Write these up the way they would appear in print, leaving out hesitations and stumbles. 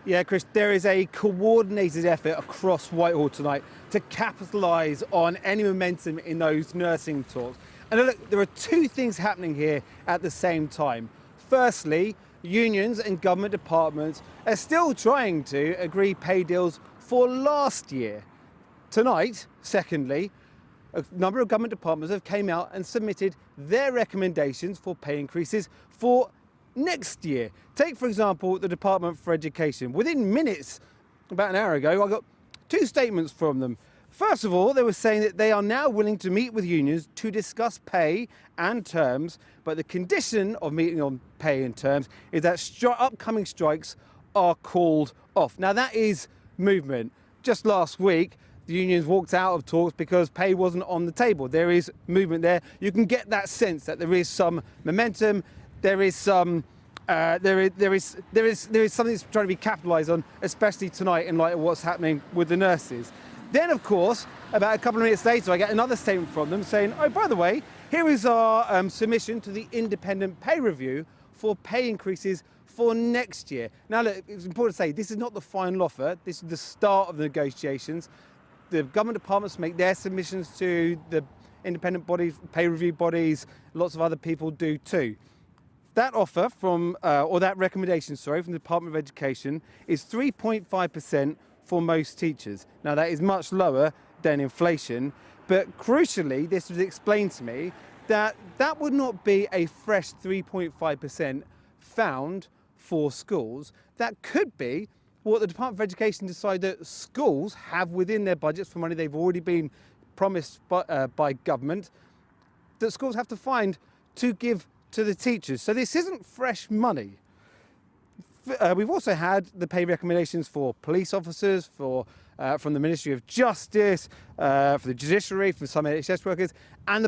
Yeah, Chris, there is a coordinated effort across Whitehall tonight to capitalise on any momentum in those nursing talks. And look, there are two things happening here at the same time. Firstly, unions and government departments are still trying to agree pay deals for last year. Tonight, secondly, a number of government departments have came out and submitted their recommendations for pay increases for next year. Take, for example, the Department for Education. Within minutes, about an hour ago, I got two statements from them. First of all, they were saying that they are now willing to meet with unions to discuss pay and terms, but the condition of meeting on pay and terms is that upcoming strikes are called off. Now, that is movement. Just last week, the unions walked out of talks because pay wasn't on the table. There is movement there. You can get that sense that there is some momentum. There is some, there is something that's trying to be capitalised on, especially tonight in light of what's happening with the nurses. Then, of course, about a couple of minutes later, I get another statement from them saying, oh, by the way, here is our submission to the independent pay review for pay increases for next year. Now, look, it's important to say this is not the final offer. This is the start of the negotiations. The government departments make their submissions to the independent bodies, pay review bodies. Lots of other people do too. That offer from, or that recommendation, sorry, from the Department of Education is 3.5% for most teachers. Now, that is much lower than inflation, but crucially, this was explained to me that that would not be a fresh 3.5% found for schools. That could be what the Department of Education decide that schools have within their budgets for money they've already been promised by government, that schools have to find to give to the teachers. So this isn't fresh money. We've also had the pay recommendations for police officers, from the Ministry of Justice, for the judiciary, from some NHS workers, and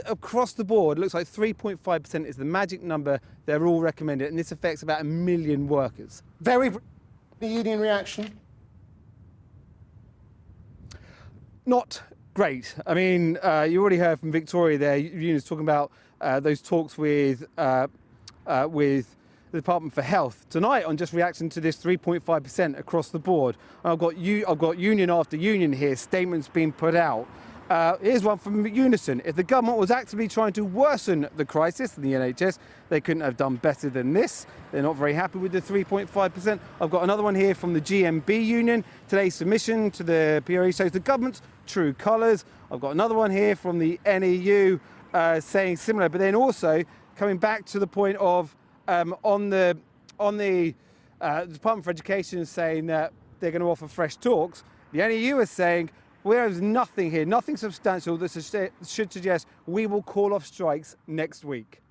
across the board, it looks like 3.5% is the magic number they're all recommended, and this affects about 1 million workers. The union reaction? Not great. I mean, you already heard from Victoria there, unions talking about those talks with the Department for Health tonight on just reaction to this 3.5% across the board. I've got union after union here, statements being put out. Here's one from Unison. If the government was actively trying to worsen the crisis in the NHS, they couldn't have done better than this. They're not very happy with the 3.5%. I've got another one here from the GMB union. Today's submission to the PRE shows the government's true colours. I've got another one here from the NEU saying similar, but then also coming back to the point of on the Department for Education saying that they're going to offer fresh talks. The NEU is saying there's nothing here, nothing substantial that should suggest we will call off strikes next week.